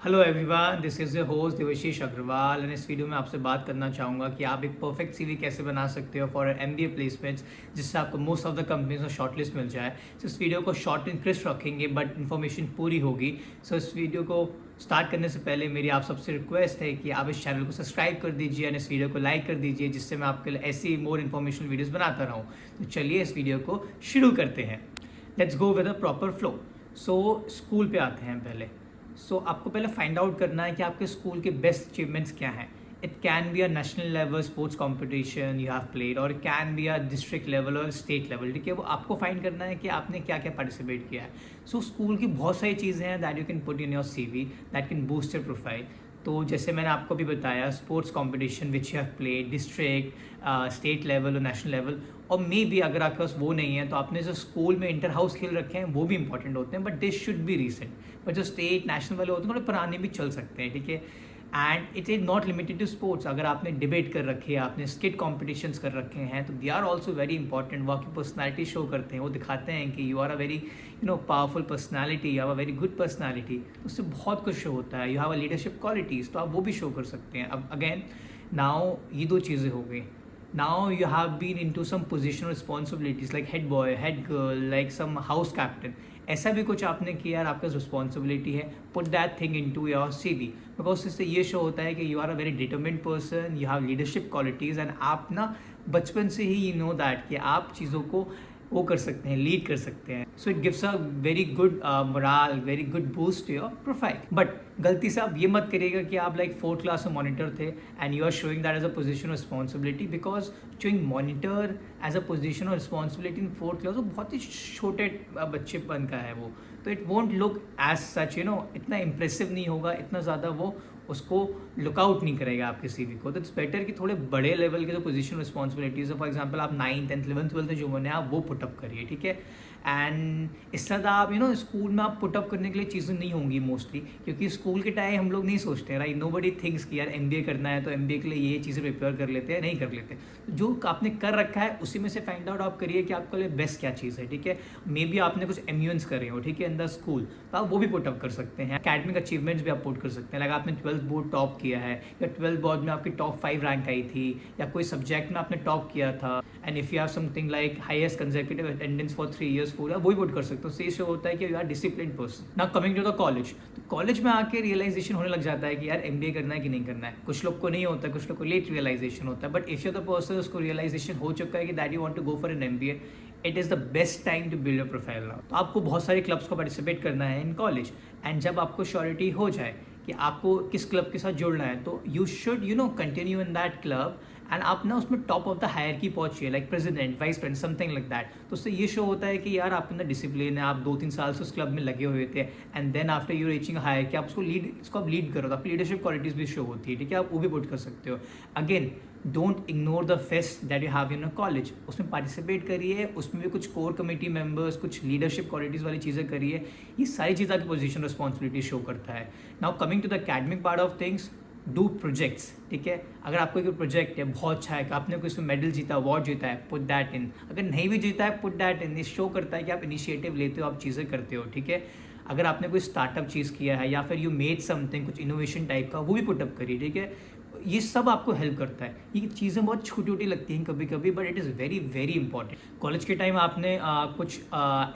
Hello everyone, this is your host Debashish Agarwal and इस video में आपसे बात करना चाहूँगा कि आप एक परफेक्ट सीवी कैसे बना सकते हो फॉर एमबीए प्लेसमेंट्स, जिससे आपको मोस्ट ऑफ द कंपनीज में शॉर्टलिस्ट मिल जाए। सो इस वीडियो को शॉर्ट एंड क्रिस्प रखेंगे बट इन्फॉर्मेशन पूरी होगी। सो इस वीडियो को स्टार्ट करने से पहले मेरी आप सबसे रिक्वेस्ट है कि आप इस चैनल को सब्सक्राइब कर दीजिए एंड इस वीडियो को लाइक कर दीजिए, जिससे मैं आपके लिए ऐसी मोर इन्फॉर्मेशनल वीडियोज़ बनाता रहूँ। तो चलिए इस वीडियो को शुरू करते हैं। Let's go with a proper flow. So school पे आते हैं पहले। आपको पहले फाइंड आउट करना है कि आपके स्कूल के बेस्ट अचीवमेंट्स क्या हैं। It can be a national level sports competition you have played, और can be a district level और स्टेट लेवल। ठीक है, वो आपको फाइंड करना है कि आपने क्या क्या पार्टिसिपेट किया है। स्कूल की बहुत सारी चीज़ें हैं that you can put in your CV that can boost your profile. तो जैसे मैंने आपको भी बताया, sports competition which you have played, district, state level और नेशनल लेवल। और मे बी अगर आपके पास वो नहीं है तो आपने जो स्कूल में इंटर हाउस खेल रखे हैं वो भी इंपॉर्टेंट होते हैं, but this should B recent. But जो स्टेट नेशनल वाले होते हैं थोड़े पुराने भी चल सकते हैं। ठीक है, and it is not limited to sports. अगर आपने डिबेट कर रखी है, आपने स्किट कॉम्पिटिशन्स कर रखे हैं, तो they are also very important. वो आपकी पर्सनैलिटी शो करते हैं, वो दिखाते हैं कि you are a very powerful personality, you have a very good personality. उससे बहुत कुछ शो होता है। You have a leadership qualities, तो आप वो भी शो कर सकते हैं। अब अगेन नाउ ये दो चीज़ें हो गई। Now you have been into some positional responsibilities like head boy, head girl, like some house captain. ऐसा भी कुछ आपने किया और आपका रिस्पॉन्सिबिलिटी है, put that thing in to your CV, because इससे ये शो होता है कि you are a very determined person, you have leadership qualities and आप ना बचपन से ही यू नो दैट कि आप चीज़ों को वो कर सकते हैं, लीड कर सकते हैं। So it gives a very good morale, very good boost to your profile. But गलती से आप ये मत करिएगा कि आप लाइक 4th क्लास में मॉनिटर थे and you are showing that as a position of responsibility, because showing monitor as a position of responsibility in 4th class वो बहुत ही छोटे बच्चेपन का है वो, तो it won't look as such इतना इंप्रेसिव नहीं होगा, इतना ज़्यादा वो उसको लुकआउट नहीं करेगा आपके CV को। तो इट्स बेटर कि थोड़े बड़े लेवल के जो पोजीशन रिस्पॉन्सिबिलिटीज़ है, फॉर एग्जांपल आप 9th 10th 11th 12th जो बने आप वो पुटअप करिए। ठीक है, एंड इससे ज़्यादा आप स्कूल में आप पुटअप करने के लिए चीज़ें नहीं होंगी मोस्टली, क्योंकि स्कूल के टाइम हम लोग नहीं सोचते राइट, नोबडी थिंक्स कि यार MBA करना है तो MBA के लिए ये चीज़ें प्रिपेयर कर लेते हैं, नहीं कर लेते। जो आपने कर रखा है उसी में से फाइंड आउट आप करिए कि आपके लिए बेस्ट क्या चीज़ है। ठीक है, मे बी आपने कुछ MUNs करे हो, ठीक है, इन द स्कूल, तो आप वो भी पुटअप कर सकते हैं। अकेडमिक अचीवमेंट्स भी आप पुट कर सकते हैं, लाइक आपने 12th बोर्ड टॉप किया है या 12th बोर्ड में आपकी टॉप 5 रैंक आई थी, या कोई सब्जेक्ट में आपने टॉप किया था, and if you have something like highest consecutive attendance for 3 years पूरा, वो भी पुट कर सकते हो। इससे होता है कि you are discipline person. Now coming to the college, तो कॉलेज में आके रियलाइजेशन होने लग जाता है कि यार MBA करना है कि नहीं करना है। कुछ लोग को नहीं होता, कुछ लोग को लेट रियलाइजेशन होता है, but if you the person उसको रियलाइजेशन हो चुका है कि that you want to go for an MBA, it is the best time to build your profile now. तो आपको बहुत सारे क्लब्स को पार्टिसिपेट करना है इन कॉलेज, एंड जब आपको श्योरिटी हो जाए कि आपको किस क्लब के साथ जुड़ना है, तो you should continue in that club, and आप ना उसमें टॉप ऑफ द हायरकी पहुंचिए, like president, vice president, something like that. तो उससे ये शो होता है कि यार आपके अंदर डिसिप्लिन है, आप 2-3 साल से उस क्लब में लगे हुए थे, and then after you reaching higher कि आप इसको आप लीड करो, तो आपकी लीडरशिप क्वालिटीज़ भी शो होती है। ठीक है, आप वो भी पुट कर सकते हो। Again don't ignore the fest that you have in a college, उसमें पार्टिसिपेट करिए, उसमें भी कुछ कोर कमेटी मेंबर्स, कुछ लीडरशिप क्वालिटीज़ वाली चीज़ें करिए। ये सारी चीज़ आपकी पोजीशन रिस्पॉन्सिबिलिटी शो करता है। Now coming to the academic part of things, do projects. ठीक है, अगर आपको कोई प्रोजेक्ट है बहुत अच्छा है कि आपने कोई इसमें मेडल जीता, अवार्ड जीता है, पुट दैट इन। अगर नहीं भी जीता है, पुट दैट इन। ये शो करता है कि आप इनिशिएटिव लेते हो, आप चीज़ें करते हो। ठीक है, अगर आपने कोई स्टार्टअप चीज़ किया है या फिर यू मेड समथिंग, कुछ इनोवेशन टाइप का, वो भी पुटअप करिए। ठीक है, ये सब आपको हेल्प करता है। ये चीज़ें बहुत छोटी छोटी लगती हैं कभी कभी, but it is very very important. College के टाइम आपने कुछ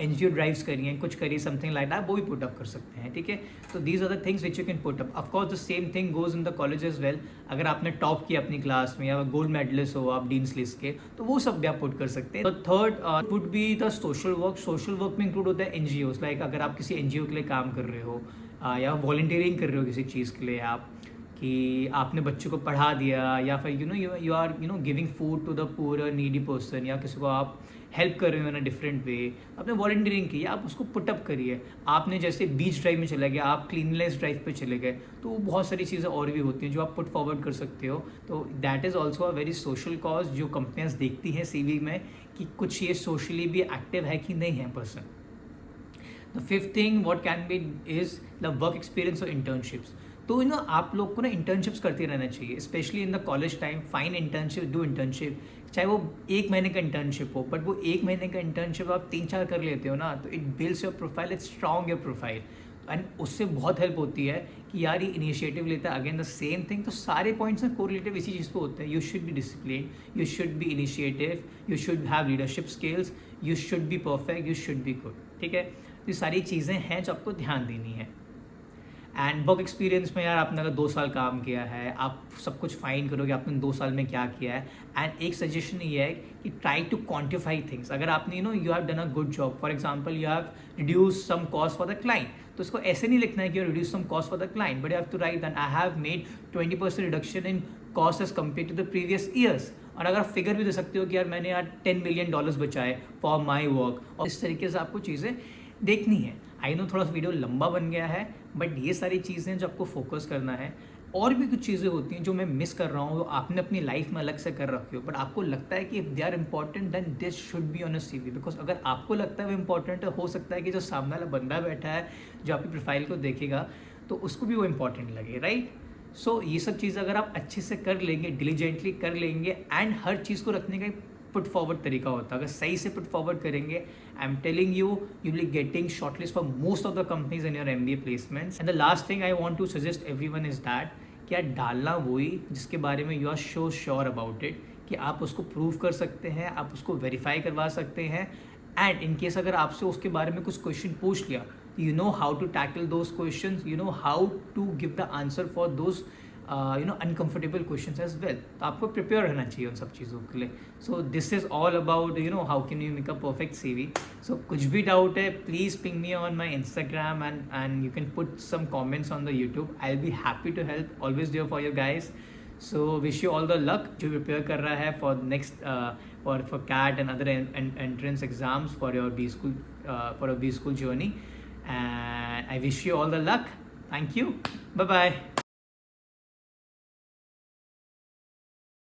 NGO ड्राइव्स करी हैं, कुछ करिए समथिंग लाइक दैट, वो भी पुटअप कर सकते हैं। ठीक है, तो these are the things which you can put up. Of course the same thing goes in the college as well. अगर आपने टॉप किया अपनी क्लास में या गोल्ड मेडलिस्ट हो आप डीन्स लिस्ट के, तो वो सब भी आप पुट कर सकते हैं। तो third would be the social work. Social work में इंक्लूड होता है NGOs, लाइक अगर आप किसी NGO के लिए काम कर रहे हो या वॉलंटियरिंग कर रहे हो किसी चीज़ के लिए, आप कि आपने बच्चों को पढ़ा दिया, या फिर you are giving food to the poor needy person, या किसी को आप हेल्प कर रहे हो इन अ डिफरेंट वे, आपने वॉलंटियरिंग की, आप उसको पुटअप करिए। आपने जैसे बीच ड्राइव में चले गए, आप क्लीनलेस ड्राइव पे चले गए, तो बहुत सारी चीज़ें और भी होती हैं जो आप पुट फॉरवर्ड कर सकते हो। तो that is also a very social cause, जो कंपनियाँ देखती हैं CV में कि कुछ ये सोशली भी एक्टिव है कि नहीं है person. The fifth thing what can be is the work experience और इंटर्नशिप्स। तो आप लोग को ना इंटर्नशिप्स करते रहना चाहिए, specially in the college time. Fine internship, do internship, चाहे वो 1 महीने का इंटर्नशिप हो, बट वो 1 महीने का इंटर्नशिप आप 3-4 कर लेते हो ना, तो it builds your profile, it strong your profile. And उससे बहुत हेल्प होती है कि यार ये इनिशिएटिव लेता है, अगेन द सेम थिंग। तो सारे पॉइंट्स ना कोरिलेटिव इसी चीज़ पे होते हैं। You should be discipline, you should be initiative, you should have leadership skills, you should be perfect, you should be good. ठीक है, तो ये सारी चीज़ें हैं जो आपको ध्यान देनी है। एंड वर्क एक्सपीरियंस में यार आपने अगर 2 साल काम किया है, आप सब कुछ फाइन करो कि आपने 2 साल में क्या किया है। एंड एक सजेशन ये है कि ट्राई टू क्वान्टिफाई थिंग्स। अगर आपने you have done a good job, for example you have reduce some cost for the client, तो उसको ऐसे नहीं लिखना है कि reduce some cost for the client, but you have to write that I have made 20% reduction in cost as compare to the previous years. और अगर आप फिगर भी दे सकते हो कि यार मैंने यार $10 मिलियन बचाए फॉर माई वर्क, और इस तरीके से आपको चीज़ें देखनी है। आई नो थोड़ा सा वीडियो लंबा बन गया है, बट ये सारी चीज़ें जो आपको फोकस करना है। और भी कुछ चीज़ें होती हैं जो मैं मिस कर रहा हूँ, जो आपने अपनी लाइफ में अलग से कर रखी हो, बट आपको लगता है कि if they are important then this should be on a CV। Because अगर आपको लगता है वो इंपॉर्टेंट है, हो सकता है कि जो सामने वाला बंदा बैठा है जो आपकी प्रोफाइल को देखेगा तो उसको भी वो इंपॉर्टेंट लगे, राइट। सो ये सब चीज़ अगर आप अच्छे से कर लेंगे, डिलीजेंटली कर लेंगे, एंड हर चीज़ को रखने का पुट फॉरवर्ड तरीका होता है, अगर सही से पुट फॉरवर्ड करेंगे, I am telling you will be getting shortlist for most of the companies in your MBA placements. And the last thing I want to suggest everyone is that कि यार डालना वही जिसके बारे में you are so sure about it, कि आप उसको प्रूव कर सकते हैं, आप उसको वेरीफाई करवा सकते हैं। एंड इन केस अगर आपसे उसके बारे में कुछ क्वेश्चन पूछ लिया, you know how to tackle those question, you know how to give the answer for those uncomfortable question as well. तो आपको प्रिपेयर रहना चाहिए उन सब चीज़ों के लिए। So this is all about how can you make a perfect CV। So कुछ भी डाउट है please ping me on my Instagram and you can put some comments on the YouTube। I will be happy to help, always there for your guys. So wish you all the luck जो prepare कर रहा है for next for CAT and other entrance exams for your B school journey, and I wish you all the luck. Thank you. Bye bye.